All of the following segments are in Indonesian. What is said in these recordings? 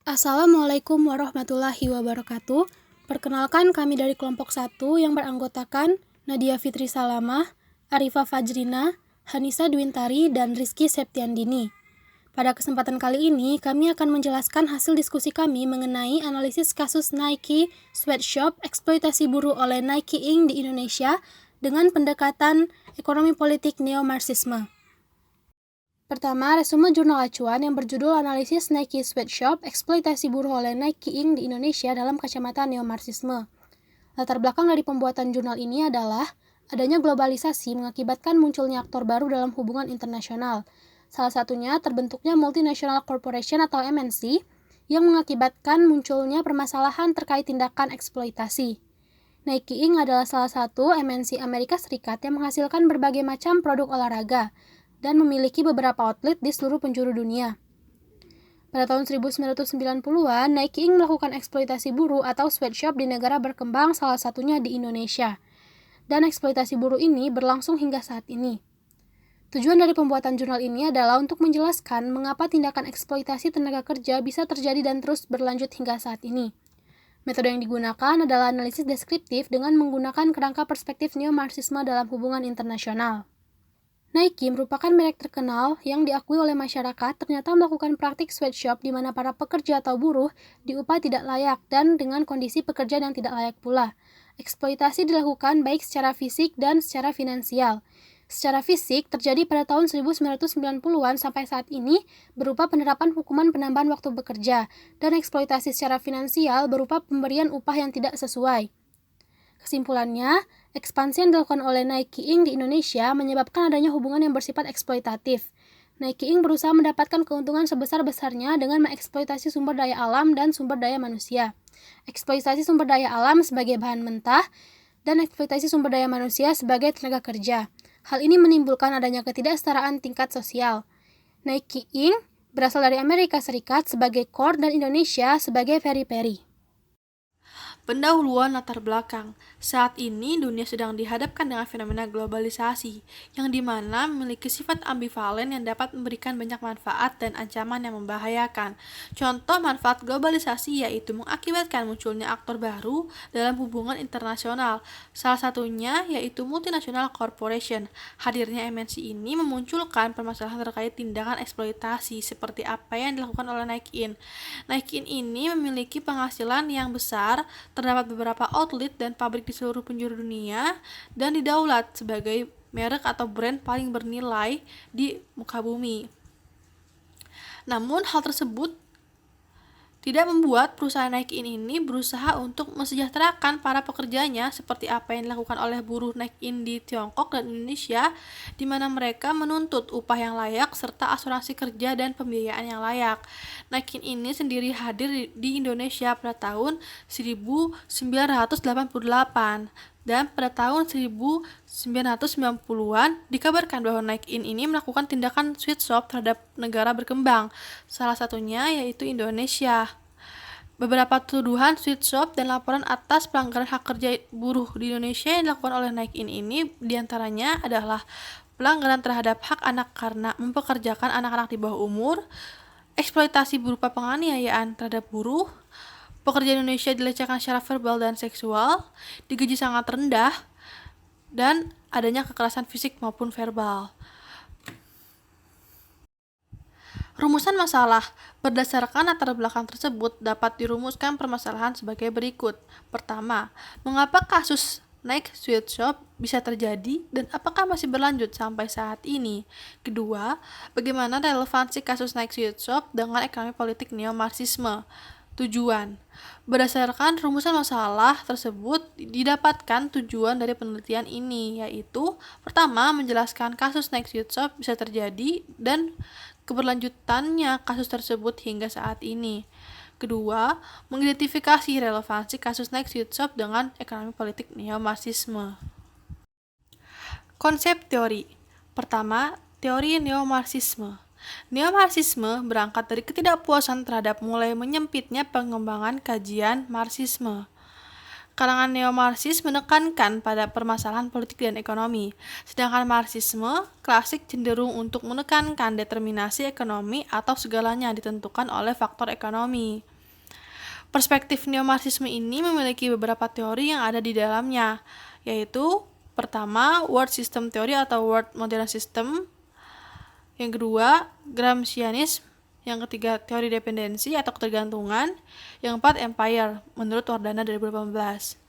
Assalamualaikum warahmatullahi wabarakatuh. Perkenalkan, kami dari kelompok 1 yang beranggotakan Nadia Fitri Salamah, Arifah Fajrina, Hanisa Dwintari, dan Rizky Septiandini. Pada kesempatan kali ini, kami akan menjelaskan hasil diskusi kami mengenai analisis kasus Nike Sweatshop eksploitasi buruh oleh Nike Inc. di Indonesia dengan pendekatan ekonomi politik neo-marxisme. Pertama, resume jurnal acuan yang berjudul Analisis Nike Sweatshop eksploitasi buruh oleh Nike Inc. di Indonesia dalam kacamata neo-marxisme. Latar belakang dari pembuatan jurnal ini adalah adanya globalisasi mengakibatkan munculnya aktor baru dalam hubungan internasional. Salah satunya terbentuknya multinational corporation atau MNC yang mengakibatkan munculnya permasalahan terkait tindakan eksploitasi. Nike Inc. adalah salah satu MNC Amerika Serikat yang menghasilkan berbagai macam produk olahraga dan memiliki beberapa outlet di seluruh penjuru dunia. Pada tahun 1990-an, Nike Inc. melakukan eksploitasi buruh atau sweatshop di negara berkembang, salah satunya di Indonesia. Dan eksploitasi buruh ini berlangsung hingga saat ini. Tujuan dari pembuatan jurnal ini adalah untuk menjelaskan mengapa tindakan eksploitasi tenaga kerja bisa terjadi dan terus berlanjut hingga saat ini. Metode yang digunakan adalah analisis deskriptif dengan menggunakan kerangka perspektif neo-marxisme dalam hubungan internasional. Nike merupakan merek terkenal yang diakui oleh masyarakat ternyata melakukan praktik sweatshop di mana para pekerja atau buruh diupah tidak layak dan dengan kondisi pekerjaan yang tidak layak pula. Eksploitasi dilakukan baik secara fisik dan secara finansial. Secara fisik terjadi pada tahun 1990-an sampai saat ini berupa penerapan hukuman penambahan waktu bekerja dan eksploitasi secara finansial berupa pemberian upah yang tidak sesuai. Kesimpulannya, ekspansi yang dilakukan oleh Nike Inc. di Indonesia menyebabkan adanya hubungan yang bersifat eksploitatif. Nike Inc. berusaha mendapatkan keuntungan sebesar-besarnya dengan mengeksploitasi sumber daya alam dan sumber daya manusia. Eksploitasi sumber daya alam sebagai bahan mentah dan eksploitasi sumber daya manusia sebagai tenaga kerja. Hal ini menimbulkan adanya ketidaksetaraan tingkat sosial. Nike Inc. berasal dari Amerika Serikat sebagai core dan Indonesia sebagai periphery. Pendahuluan latar belakang. Saat ini dunia sedang dihadapkan dengan fenomena globalisasi, yang dimana memiliki sifat ambivalen yang dapat memberikan banyak manfaat dan ancaman yang membahayakan. Contoh manfaat globalisasi yaitu mengakibatkan munculnya aktor baru dalam hubungan internasional. Salah satunya yaitu multinational corporation. Hadirnya MNC ini memunculkan permasalahan terkait tindakan eksploitasi seperti apa yang dilakukan oleh Nike Inc. Nike Inc. ini memiliki penghasilan yang besar. Terdapat beberapa outlet dan pabrik di seluruh penjuru dunia dan didaulat sebagai merek atau brand paling bernilai di muka bumi. Namun hal tersebut tidak membuat perusahaan Nike ini berusaha untuk mensejahterakan para pekerjanya seperti apa yang dilakukan oleh buruh Nike di Tiongkok dan Indonesia, di mana mereka menuntut upah yang layak serta asuransi kerja dan pembiayaan yang layak. Nike ini sendiri hadir di Indonesia pada tahun 1988 dan pada tahun 1990-an dikabarkan bahwa Nike ini melakukan tindakan sweatshop terhadap negara berkembang, salah satunya yaitu Indonesia. Beberapa tuduhan sweatshop dan laporan atas pelanggaran hak kerja buruh di Indonesia yang dilakukan oleh Nike ini diantaranya adalah pelanggaran terhadap hak anak karena mempekerjakan anak-anak di bawah umur, eksploitasi berupa penganiayaan terhadap buruh, pekerja Indonesia dilecehkan secara verbal dan seksual, digaji sangat rendah, dan adanya kekerasan fisik maupun verbal. Rumusan masalah. Berdasarkan latar belakang tersebut dapat dirumuskan permasalahan sebagai berikut. Pertama, mengapa kasus Nike Sweatshop bisa terjadi dan apakah masih berlanjut sampai saat ini? Kedua, bagaimana relevansi kasus Nike Sweatshop dengan ekonomi politik neo-marxisme? Tujuan. Berdasarkan rumusan masalah tersebut didapatkan tujuan dari penelitian ini, yaitu pertama, menjelaskan kasus Nike Sweatshop bisa terjadi dan keberlanjutannya kasus tersebut hingga saat ini. Kedua, mengidentifikasi relevansi kasus Nike Sweatshop dengan ekonomi politik neo-marxisme. Konsep teori. Pertama, teori neo-marxisme. Neo-marxisme berangkat dari ketidakpuasan terhadap mulai menyempitnya pengembangan kajian Marxisme. Kalangan neo-Marxis menekankan pada permasalahan politik dan ekonomi, sedangkan Marxisme klasik cenderung untuk menekankan determinasi ekonomi atau segalanya ditentukan oleh faktor ekonomi. Perspektif neomarxisme ini memiliki beberapa teori yang ada di dalamnya, yaitu pertama, world system theory atau world modern system, yang kedua, Gramscianisme, yang ketiga, teori dependensi atau ketergantungan, yang keempat, empire, menurut Wardana 2018.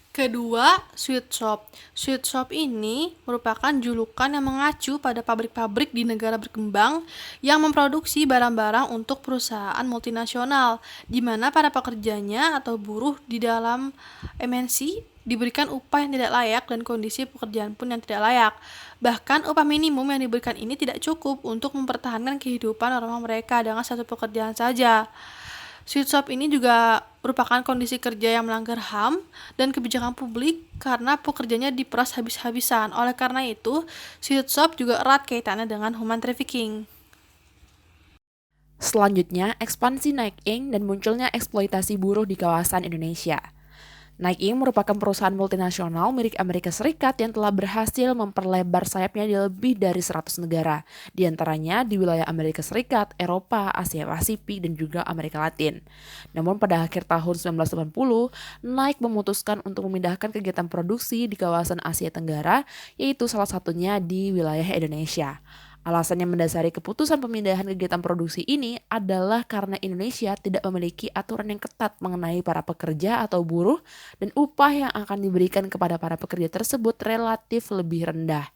Kedua, sweet shop. Sweet shop ini merupakan julukan yang mengacu pada pabrik-pabrik di negara berkembang yang memproduksi barang-barang untuk perusahaan multinasional, di mana para pekerjanya atau buruh di dalam MNC diberikan upah yang tidak layak dan kondisi pekerjaan pun yang tidak layak. Bahkan upah minimum yang diberikan ini tidak cukup untuk mempertahankan kehidupan orang mereka dengan satu pekerjaan saja. Sweet shop ini juga merupakan kondisi kerja yang melanggar HAM dan kebijakan publik karena pekerjanya diperas habis-habisan. Oleh karena itu, sweet shop juga erat kaitannya dengan human trafficking. Selanjutnya, ekspansi Nike Inc. dan munculnya eksploitasi buruh di kawasan Indonesia. Nike Inc. merupakan perusahaan multinasional milik Amerika Serikat yang telah berhasil memperlebar sayapnya di lebih dari 100 negara, di antaranya di wilayah Amerika Serikat, Eropa, Asia Pasifik, dan juga Amerika Latin. Namun pada akhir tahun 1980, Nike memutuskan untuk memindahkan kegiatan produksi di kawasan Asia Tenggara, yaitu salah satunya di wilayah Indonesia. Alasan yang mendasari keputusan pemindahan kegiatan produksi ini adalah karena Indonesia tidak memiliki aturan yang ketat mengenai para pekerja atau buruh dan upah yang akan diberikan kepada para pekerja tersebut relatif lebih rendah.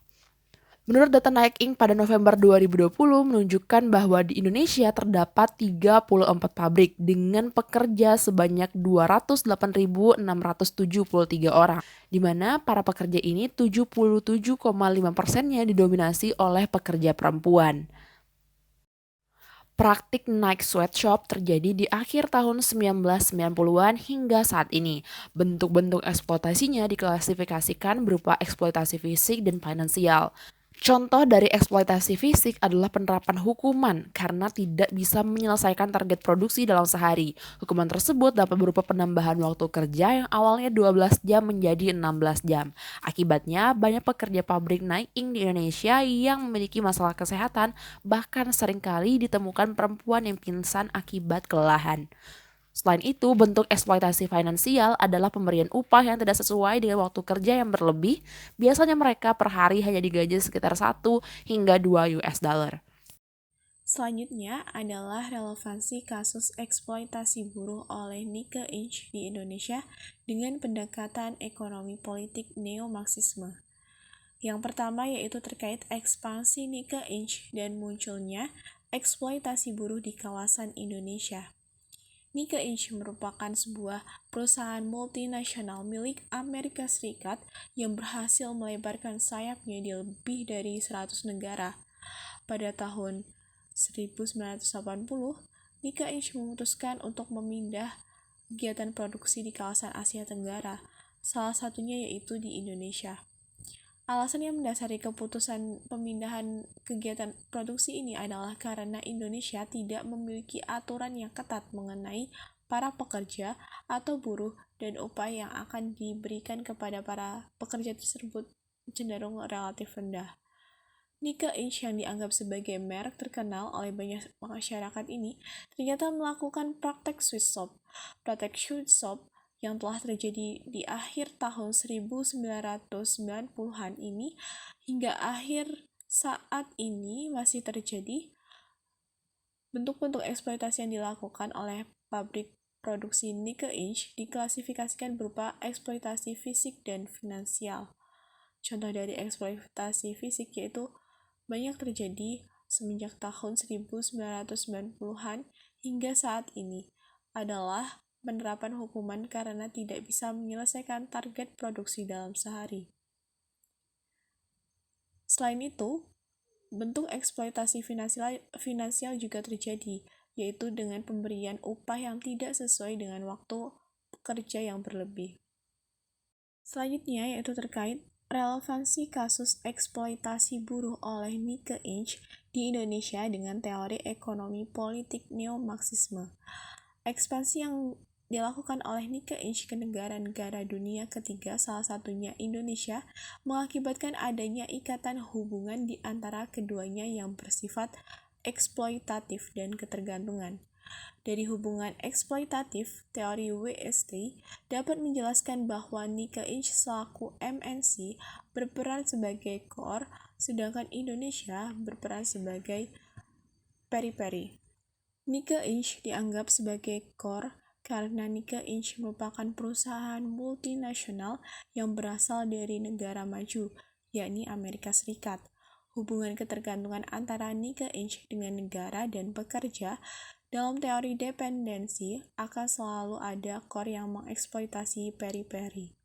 Menurut data Nike Inc. pada November 2020 menunjukkan bahwa di Indonesia terdapat 34 pabrik dengan pekerja sebanyak 208.673 orang, di mana para pekerja ini 77,5%-nya didominasi oleh pekerja perempuan. Praktik Nike Sweatshop terjadi di akhir tahun 1990-an hingga saat ini. Bentuk-bentuk eksploitasinya diklasifikasikan berupa eksploitasi fisik dan finansial. Contoh dari eksploitasi fisik adalah penerapan hukuman karena tidak bisa menyelesaikan target produksi dalam sehari. Hukuman tersebut dapat berupa penambahan waktu kerja yang awalnya 12 jam menjadi 16 jam. Akibatnya, banyak pekerja pabrik Nike Inc. di Indonesia yang memiliki masalah kesehatan, bahkan seringkali ditemukan perempuan yang pingsan akibat kelelahan. Selain itu, bentuk eksploitasi finansial adalah pemberian upah yang tidak sesuai dengan waktu kerja yang berlebih. Biasanya mereka per hari hanya digaji sekitar 1 hingga 2 US dollar. Selanjutnya adalah relevansi kasus eksploitasi buruh oleh Nike Inc. di Indonesia dengan pendekatan ekonomi politik neo-marxisme. Yang pertama yaitu terkait ekspansi Nike Inc. dan munculnya eksploitasi buruh di kawasan Indonesia. Nike Inc. merupakan sebuah perusahaan multinasional milik Amerika Serikat yang berhasil melebarkan sayapnya di lebih dari 100 negara. Pada tahun 1980, Nike Inc. memutuskan untuk memindah kegiatan produksi di kawasan Asia Tenggara, salah satunya yaitu di Indonesia. Alasan yang mendasari keputusan pemindahan kegiatan produksi ini adalah karena Indonesia tidak memiliki aturan yang ketat mengenai para pekerja atau buruh dan upah yang akan diberikan kepada para pekerja tersebut cenderung relatif rendah. Nike Inc. yang dianggap sebagai merek terkenal oleh banyak masyarakat ini ternyata melakukan praktek sweet shop. Praktek sweet shop yang telah terjadi di akhir tahun 1990-an ini hingga akhir saat ini masih terjadi. Bentuk-bentuk eksploitasi yang dilakukan oleh pabrik produksi Nike Inc. diklasifikasikan berupa eksploitasi fisik dan finansial. Contoh dari eksploitasi fisik yaitu banyak terjadi semenjak tahun 1990-an hingga saat ini adalah penerapan hukuman karena tidak bisa menyelesaikan target produksi dalam sehari. Selain itu, bentuk eksploitasi finansial juga terjadi, yaitu dengan pemberian upah yang tidak sesuai dengan waktu kerja yang berlebih. Selanjutnya yaitu terkait relevansi kasus eksploitasi buruh oleh Nike Inc. di Indonesia dengan teori ekonomi politik neo-marxisme. Ekspansi yang dilakukan oleh Nike Inc. ke negara-negara dunia ketiga, salah satunya Indonesia, mengakibatkan adanya ikatan hubungan di antara keduanya yang bersifat eksploitatif dan ketergantungan. Dari hubungan eksploitatif, teori WST dapat menjelaskan bahwa Nikke Inc. selaku MNC berperan sebagai core, sedangkan Indonesia berperan sebagai periphery. Nikke Inc. dianggap sebagai core karena Nikke Inc. merupakan perusahaan multinasional yang berasal dari negara maju, yakni Amerika Serikat. Hubungan ketergantungan antara Nikke Inc. dengan negara dan pekerja dalam teori dependensi akan selalu ada core yang mengeksploitasi periphery.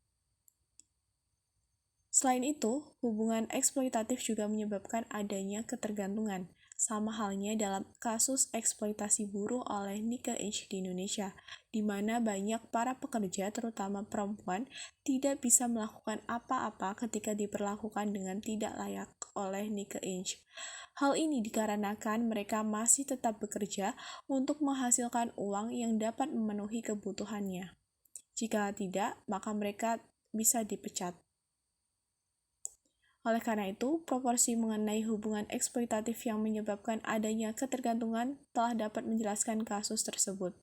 Selain itu, hubungan eksploitatif juga menyebabkan adanya ketergantungan, sama halnya dalam kasus eksploitasi buruh oleh Nikke Inc. di Indonesia, di mana banyak para pekerja, terutama perempuan, tidak bisa melakukan apa-apa ketika diperlakukan dengan tidak layak oleh Nikke Inc. Hal ini dikarenakan mereka masih tetap bekerja untuk menghasilkan uang yang dapat memenuhi kebutuhannya. Jika tidak, maka mereka bisa dipecat. Oleh karena itu, proporsi mengenai hubungan eksploitatif yang menyebabkan adanya ketergantungan telah dapat menjelaskan kasus tersebut.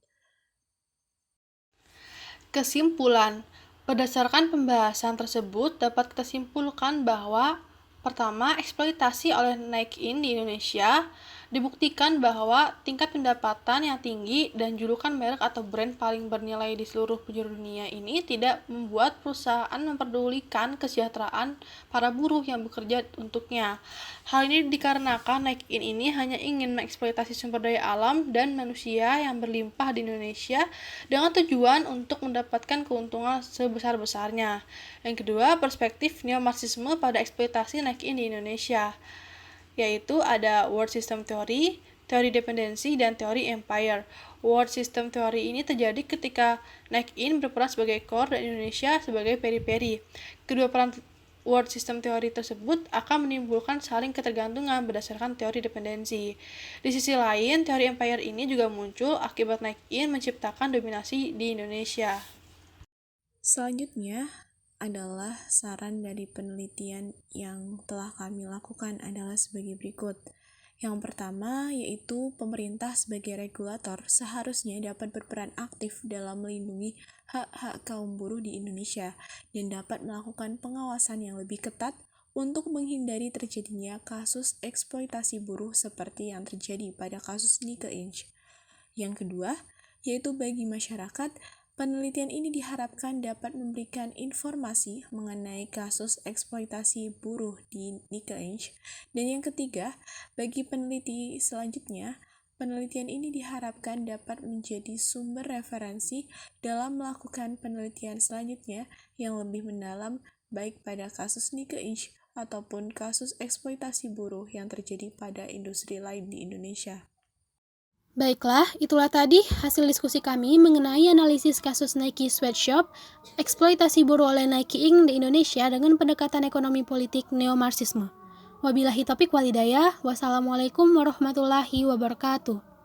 Kesimpulan, berdasarkan pembahasan tersebut dapat kita simpulkan bahwa pertama, eksploitasi oleh Nike Inc. di Indonesia dibuktikan bahwa tingkat pendapatan yang tinggi dan julukan merek atau brand paling bernilai di seluruh penjuru dunia ini tidak membuat perusahaan memperdulikan kesejahteraan para buruh yang bekerja untuknya. Hal ini dikarenakan Nike Inc. ini hanya ingin mengeksploitasi sumber daya alam dan manusia yang berlimpah di Indonesia dengan tujuan untuk mendapatkan keuntungan sebesar-besarnya. Yang kedua, perspektif neomarxisme pada eksploitasi Nike Inc. di Indonesia, yaitu ada World System Theory, teori dependensi, dan teori empire. World System Theory ini terjadi ketika Nike Inc. berperan sebagai core dan Indonesia sebagai periphery. Kedua peran World System Theory tersebut akan menimbulkan saling ketergantungan berdasarkan teori dependensi. Di sisi lain, teori empire ini juga muncul akibat Nike Inc. menciptakan dominasi di Indonesia. Selanjutnya adalah saran dari penelitian yang telah kami lakukan adalah sebagai berikut. Yang pertama yaitu pemerintah sebagai regulator seharusnya dapat berperan aktif dalam melindungi hak-hak kaum buruh di Indonesia dan dapat melakukan pengawasan yang lebih ketat untuk menghindari terjadinya kasus eksploitasi buruh seperti yang terjadi pada kasus Nikke Inc. Yang kedua yaitu bagi masyarakat, penelitian ini diharapkan dapat memberikan informasi mengenai kasus eksploitasi buruh di Nikke Inc. Dan yang ketiga, bagi peneliti selanjutnya, penelitian ini diharapkan dapat menjadi sumber referensi dalam melakukan penelitian selanjutnya yang lebih mendalam baik pada kasus Nikke Inc. ataupun kasus eksploitasi buruh yang terjadi pada industri lain di Indonesia. Baiklah, itulah tadi hasil diskusi kami mengenai analisis kasus Nike Sweatshop, eksploitasi buruh oleh Nike Inc. di Indonesia dengan pendekatan ekonomi politik neomarxisme. Wabillahi taufiq walhidayah, wassalamualaikum warahmatullahi wabarakatuh.